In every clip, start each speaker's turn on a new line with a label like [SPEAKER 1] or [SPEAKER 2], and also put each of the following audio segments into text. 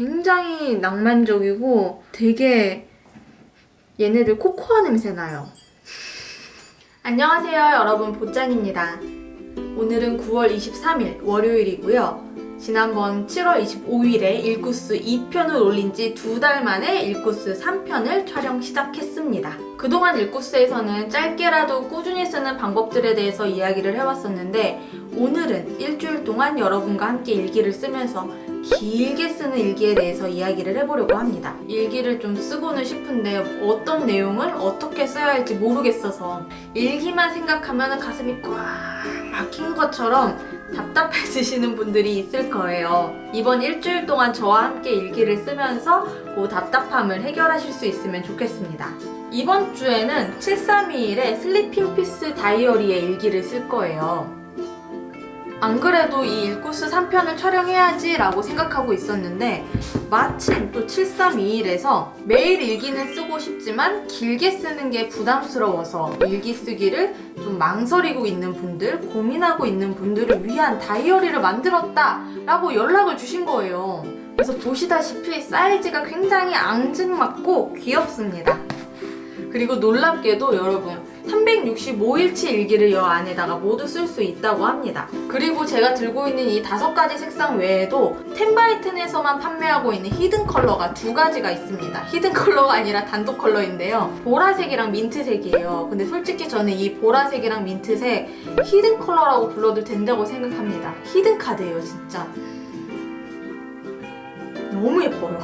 [SPEAKER 1] 굉장히 낭만적이고 되게 얘네들 코코아 냄새 나요. 안녕하세요 여러분, 보짱입니다. 오늘은 9월 23일 월요일이고요. 지난번 7월 25일에 일코스 2편을 올린 지 2달 만에 일코스 3편을 촬영 시작했습니다. 그동안 일코스에서는 짧게라도 꾸준히 쓰는 방법들에 대해서 이야기를 해왔었는데, 오늘은 일주일 동안 여러분과 함께 일기를 쓰면서 길게 쓰는 일기에 대해서 이야기를 해보려고 합니다. 일기를 좀 쓰고는 싶은데 어떤 내용을 어떻게 써야 할지 모르겠어서 일기만 생각하면 가슴이 꽉 막힌 것처럼 답답해지시는 분들이 있을 거예요. 이번 일주일 동안 저와 함께 일기를 쓰면서 그 답답함을 해결하실 수 있으면 좋겠습니다. 이번 주에는 7321의 슬리핑 피스 다이어리의 일기를 쓸 거예요. 안 그래도 이 일코스 3편을 촬영해야지 라고 생각하고 있었는데, 마침 또 7321에서 매일 일기는 쓰고 싶지만 길게 쓰는 게 부담스러워서 일기 쓰기를 좀 망설이고 있는 분들, 고민하고 있는 분들을 위한 다이어리를 만들었다 라고 연락을 주신 거예요. 그래서 보시다시피 사이즈가 굉장히 앙증맞고 귀엽습니다. 그리고 놀랍게도 여러분, 365일치 일기를 이 안에다가 모두 쓸 수 있다고 합니다. 그리고 제가 들고 있는 이 5가지 색상 외에도 텐바이텐에서만 판매하고 있는 히든 컬러가 2가지가 있습니다. 히든 컬러가 아니라 단독 컬러인데요. 보라색이랑 민트색이에요. 근데 솔직히 저는 이 보라색이랑 민트색 히든 컬러라고 불러도 된다고 생각합니다. 히든 카드예요, 진짜. 너무 예뻐요.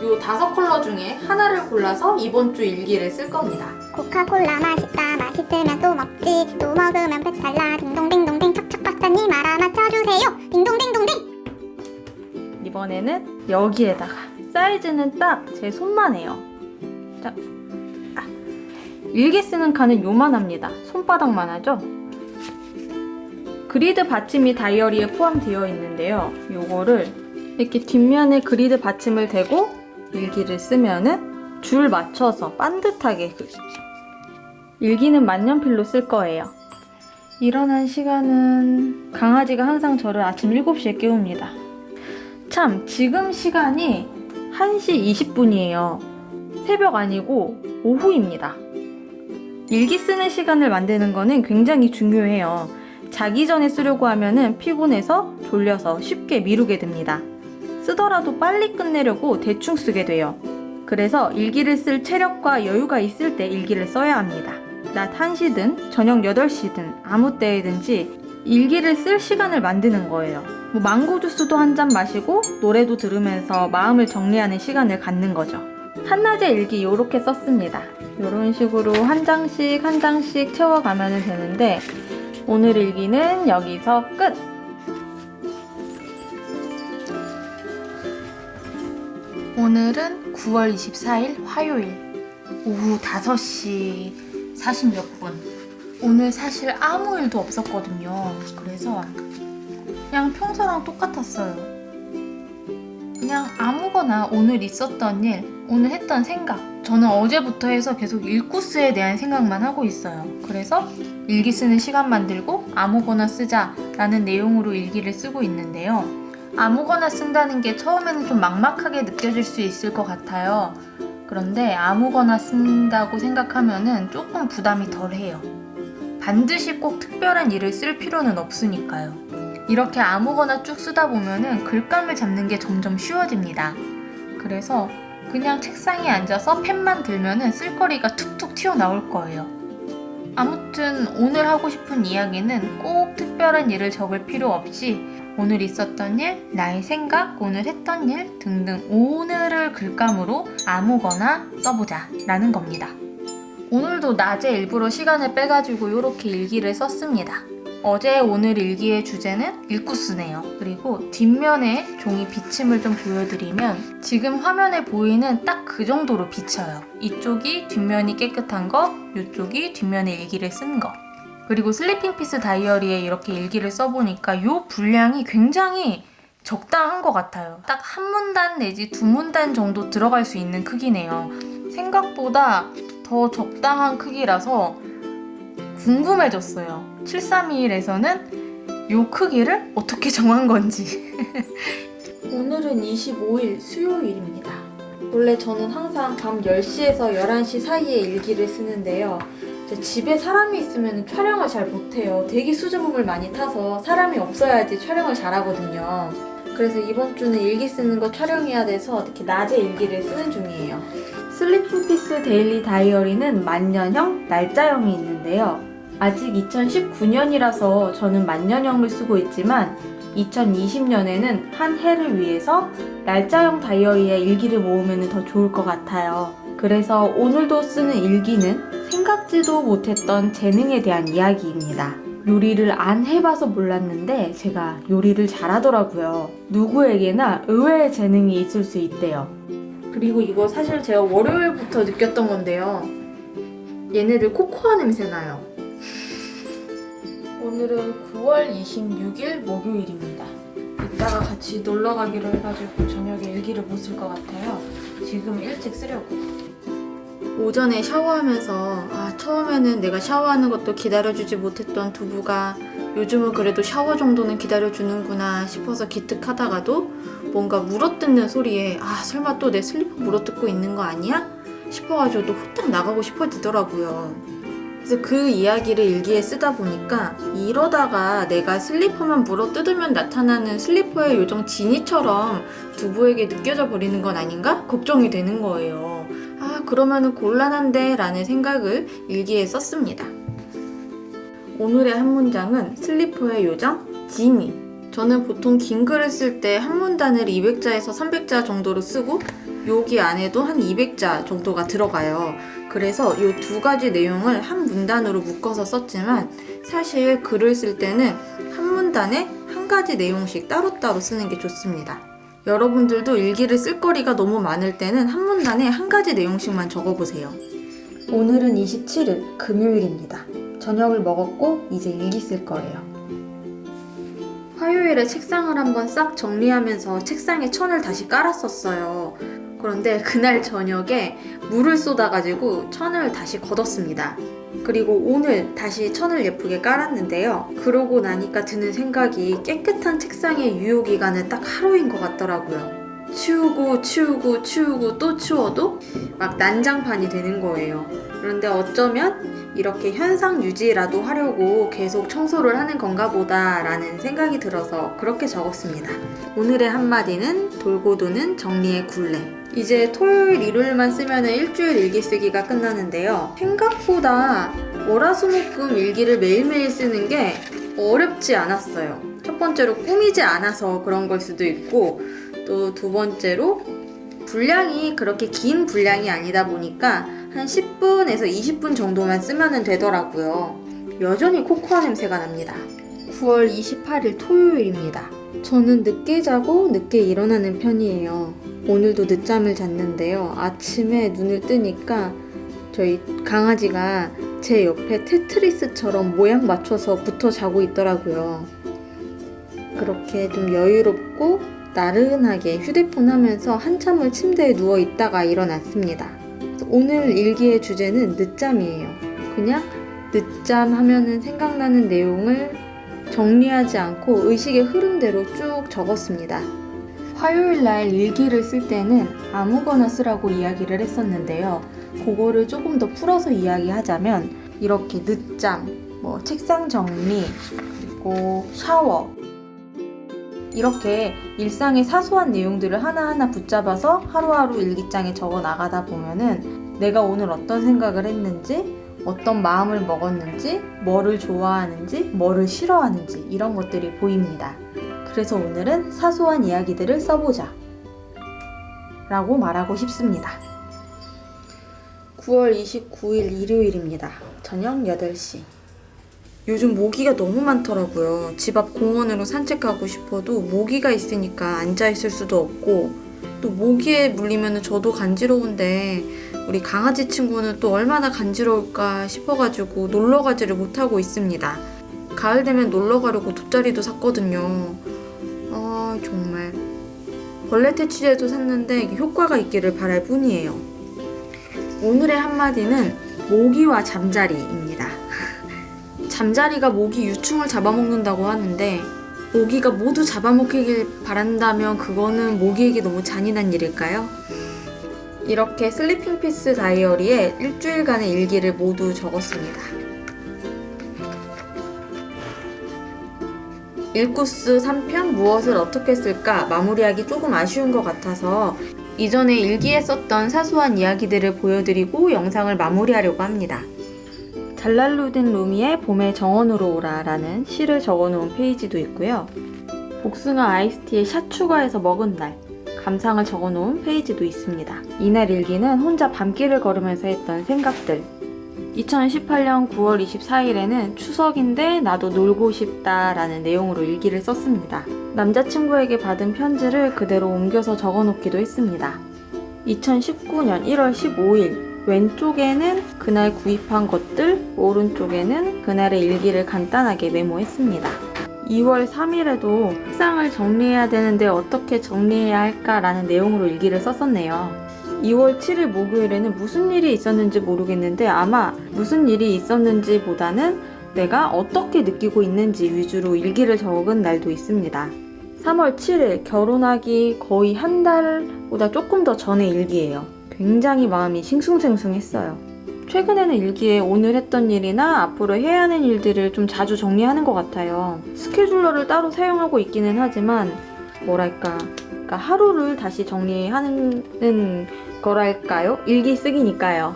[SPEAKER 1] 이 5컬러 중에 하나를 골라서 이번 주 일기를 쓸 겁니다.
[SPEAKER 2] 코카콜라 맛있다, 맛있으면 또 먹지, 또 먹으면 배탈 나, 딩동댕동댕, 척척 박사님 알아맞혀주세요, 딩동댕동댕.
[SPEAKER 1] 이번에는 여기에다가 사이즈는 딱 제 손만 해요. 자, 일기 쓰는 칸은 요만합니다. 손바닥만 하죠? 그리드 받침이 다이어리에 포함되어 있는데요. 요거를 이렇게 뒷면에 그리드 받침을 대고 일기를 쓰면은 줄 맞춰서 반듯하게 일기는 만년필로 쓸 거예요. 일어난 시간은 강아지가 항상 저를 아침 7시에 깨웁니다. 참, 지금 시간이 1시 20분이에요. 새벽 아니고 오후입니다. 일기 쓰는 시간을 만드는 거는 굉장히 중요해요. 자기 전에 쓰려고 하면은 피곤해서 졸려서 쉽게 미루게 됩니다. 쓰더라도 빨리 끝내려고 대충 쓰게 돼요. 그래서 일기를 쓸 체력과 여유가 있을 때 일기를 써야 합니다. 낮 1시든 저녁 8시든 아무 때이든지 일기를 쓸 시간을 만드는 거예요. 망고 주스도 한 잔 마시고 노래도 들으면서 마음을 정리하는 시간을 갖는 거죠. 한낮에 일기 이렇게 썼습니다. 이런 식으로 한 장씩 한 장씩 채워가면 되는데, 오늘 일기는 여기서 끝! 오늘은 9월 24일 화요일 오후 5시 40몇 분. 오늘 사실 아무 일도 없었거든요. 그래서 그냥 평소랑 똑같았어요. 그냥 아무거나 오늘 있었던 일, 오늘 했던 생각. 저는 어제부터 해서 계속 일코스에 대한 생각만 하고 있어요. 그래서 일기 쓰는 시간 만들고 아무거나 쓰자 라는 내용으로 일기를 쓰고 있는데요. 아무거나 쓴다는 게 처음에는 좀 막막하게 느껴질 수 있을 것 같아요. 그런데 아무거나 쓴다고 생각하면은 조금 부담이 덜해요. 반드시 꼭 특별한 일을 쓸 필요는 없으니까요. 이렇게 아무거나 쭉 쓰다 보면은 글감을 잡는 게 점점 쉬워집니다. 그래서 그냥 책상에 앉아서 펜만 들면은 쓸거리가 툭툭 튀어나올 거예요. 아무튼 오늘 하고 싶은 이야기는 꼭 특별한 일을 적을 필요 없이 오늘 있었던 일, 나의 생각, 오늘 했던 일 등등 오늘을 글감으로 아무거나 써보자 라는 겁니다. 오늘도 낮에 일부러 시간을 빼가지고 이렇게 일기를 썼습니다. 어제 오늘 일기의 주제는 일코스네요. 그리고 뒷면에 종이 비침을 좀 보여드리면 지금 화면에 보이는 딱 그 정도로 비쳐요. 이쪽이 뒷면이 깨끗한 거, 이쪽이 뒷면에 일기를 쓴 거. 그리고 슬리핑 피스 다이어리에 이렇게 일기를 써보니까 이 분량이 굉장히 적당한 것 같아요. 딱 한 문단 내지 2문단 정도 들어갈 수 있는 크기네요. 생각보다 더 적당한 크기라서 궁금해졌어요. 7321에서는 이 크기를 어떻게 정한 건지. 오늘은 25일 수요일입니다. 원래 저는 항상 밤 10시에서 11시 사이에 일기를 쓰는데요. 집에 사람이 있으면 촬영을 잘 못해요. 대기 수줍음을 많이 타서 사람이 없어야지 촬영을 잘하거든요. 그래서 이번 주는 일기 쓰는 거 촬영해야 돼서 이렇게 낮에 일기를 쓰는 중이에요. 슬리핑 피스 데일리 다이어리는 만년형, 날짜형이 있는데요. 아직 2019년이라서 저는 만년형을 쓰고 있지만 2020년에는 한 해를 위해서 날짜형 다이어리에 일기를 모으면 더 좋을 것 같아요. 그래서 오늘도 쓰는 일기는 생각지도 못했던 재능에 대한 이야기입니다. 요리를 안 해봐서 몰랐는데 제가 요리를 잘하더라고요. 누구에게나 의외의 재능이 있을 수 있대요. 그리고 이거 사실 제가 월요일부터 느꼈던 건데요. 얘네들 코코아 냄새 나요. 오늘은 9월 26일 목요일입니다. 이따가 같이 놀러 가기로 해가지고 저녁에 일기를 못 쓸 것 같아요. 지금 일찍 쓰려고. 오전에 샤워하면서 처음에는 내가 샤워하는 것도 기다려주지 못했던 두부가 요즘은 그래도 샤워 정도는 기다려주는구나 싶어서 기특하다가도 뭔가 물어뜯는 소리에 설마 또 내 슬리퍼 물어뜯고 있는 거 아니야? 싶어가지고 또 후딱 나가고 싶어지더라고요. 그래서 그 이야기를 일기에 쓰다 보니까 이러다가 내가 슬리퍼만 물어뜯으면 나타나는 슬리퍼의 요정 지니처럼 두부에게 느껴져 버리는 건 아닌가? 걱정이 되는 거예요. 그러면은 곤란한데 라는 생각을 일기에 썼습니다. 오늘의 한 문장은 슬리퍼의 요정 지니. 저는 보통 긴 글을 쓸 때 한 문단을 200자에서 300자 정도로 쓰고 여기 안에도 한 200자 정도가 들어가요. 그래서 이 두 가지 내용을 한 문단으로 묶어서 썼지만 사실 글을 쓸 때는 한 문단에 한 가지 내용씩 따로따로 쓰는 게 좋습니다. 여러분들도 일기를 쓸 거리가 너무 많을 때는 한 문단에 한 가지 내용씩만 적어보세요. 오늘은 27일 금요일입니다. 저녁을 먹었고 이제 일기 쓸 거예요. 화요일에 책상을 한번 싹 정리하면서 책상에 천을 다시 깔았었어요. 그런데 그날 저녁에 물을 쏟아가지고 천을 다시 걷었습니다. 그리고 오늘 다시 천을 예쁘게 깔았는데요. 그러고 나니까 드는 생각이 깨끗한 책상의 유효기간은 딱 하루인 것 같더라고요. 치우고 또 치워도 막 난장판이 되는 거예요. 그런데 어쩌면 이렇게 현상 유지라도 하려고 계속 청소를 하는 건가 보다 라는 생각이 들어서 그렇게 적었습니다. 오늘의 한마디는 돌고 도는 정리의 굴레. 이제 토요일, 일요일만 쓰면 일주일 일기 쓰기가 끝나는데요. 생각보다 월화수목금 일기를 매일매일 쓰는 게 어렵지 않았어요. 첫 번째로 꾸미지 않아서 그런 걸 수도 있고 또 두 번째로 분량이 그렇게 긴 분량이 아니다 보니까 한 10분에서 20분 정도만 쓰면 되더라고요. 여전히 코코아 냄새가 납니다. 9월 28일 토요일입니다. 저는 늦게 자고 늦게 일어나는 편이에요. 오늘도 늦잠을 잤는데요. 아침에 눈을 뜨니까 저희 강아지가 제 옆에 테트리스처럼 모양 맞춰서 붙어 자고 있더라고요. 그렇게 좀 여유롭고 나른하게 휴대폰 하면서 한참을 침대에 누워 있다가 일어났습니다. 오늘 일기의 주제는 늦잠이에요. 그냥 늦잠 하면은 생각나는 내용을 정리하지 않고 의식의 흐름대로 쭉 적었습니다. 화요일날 일기를 쓸 때는 아무거나 쓰라고 이야기를 했었는데요. 그거를 조금 더 풀어서 이야기하자면 이렇게 늦잠, 책상 정리, 그리고 샤워 이렇게 일상의 사소한 내용들을 하나하나 붙잡아서 하루하루 일기장에 적어 나가다 보면은 내가 오늘 어떤 생각을 했는지, 어떤 마음을 먹었는지, 뭐를 좋아하는지, 뭐를 싫어하는지 이런 것들이 보입니다. 그래서 오늘은 사소한 이야기들을 써보자 라고 말하고 싶습니다. 9월 29일 일요일입니다. 저녁 8시. 요즘 모기가 너무 많더라고요. 집 앞 공원으로 산책하고 싶어도 모기가 있으니까 앉아있을 수도 없고 또 모기에 물리면 저도 간지러운데 우리 강아지 친구는 또 얼마나 간지러울까 싶어가지고 놀러가지를 못하고 있습니다. 가을 되면 놀러가려고 돗자리도 샀거든요. 정말 벌레 퇴치제도 샀는데 효과가 있기를 바랄 뿐이에요. 오늘의 한마디는 모기와 잠자리입니다. 잠자리가 모기 유충을 잡아먹는다고 하는데 모기가 모두 잡아먹히길 바란다면 그거는 모기에게 너무 잔인한 일일까요? 이렇게 슬리핑 피스 다이어리에 일주일간의 일기를 모두 적었습니다. 일구스 3편 무엇을 어떻게 쓸까 마무리하기 조금 아쉬운 것 같아서 이전에 일기에 썼던 사소한 이야기들을 보여드리고 영상을 마무리하려고 합니다. 잘랄루딘 루미의 봄의 정원으로 오라 라는 시를 적어놓은 페이지도 있고요. 복숭아 아이스티에 샷 추가해서 먹은 날 감상을 적어놓은 페이지도 있습니다. 이날 일기는 혼자 밤길을 걸으면서 했던 생각들. 2018년 9월 24일에는 추석인데 나도 놀고 싶다 라는 내용으로 일기를 썼습니다. 남자친구에게 받은 편지를 그대로 옮겨서 적어놓기도 했습니다. 2019년 1월 15일 왼쪽에는 그날 구입한 것들, 오른쪽에는 그날의 일기를 간단하게 메모했습니다. 2월 3일에도 책상을 정리해야 되는데 어떻게 정리해야 할까라는 내용으로 일기를 썼었네요. 2월 7일 목요일에는 무슨 일이 있었는지 모르겠는데 아마 무슨 일이 있었는지 보다는 내가 어떻게 느끼고 있는지 위주로 일기를 적은 날도 있습니다. 3월 7일 결혼하기 거의 한 달보다 조금 더 전의 일기예요. 굉장히 마음이 싱숭생숭했어요. 최근에는 일기에 오늘 했던 일이나 앞으로 해야 하는 일들을 좀 자주 정리하는 것 같아요. 스케줄러를 따로 사용하고 있기는 하지만 그러니까 하루를 다시 정리하는 거랄까요? 일기 쓰기니까요.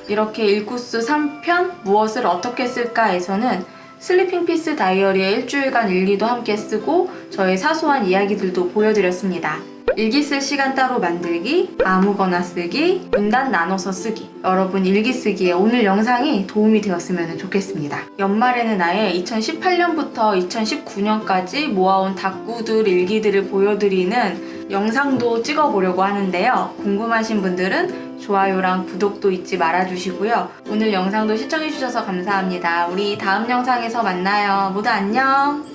[SPEAKER 1] 이렇게 일구스 3편 무엇을 어떻게 쓸까에서는 슬리핑 피스 다이어리의 일주일간 일기도 함께 쓰고 저의 사소한 이야기들도 보여드렸습니다. 일기 쓸 시간 따로 만들기, 아무거나 쓰기, 문단 나눠서 쓰기. 여러분 일기 쓰기에 오늘 영상이 도움이 되었으면 좋겠습니다. 연말에는 아예 2018년부터 2019년까지 모아온 다꾸들 일기들을 보여드리는 영상도 찍어보려고 하는데요. 궁금하신 분들은 좋아요랑 구독도 잊지 말아주시고요. 오늘 영상도 시청해주셔서 감사합니다. 우리 다음 영상에서 만나요. 모두 안녕!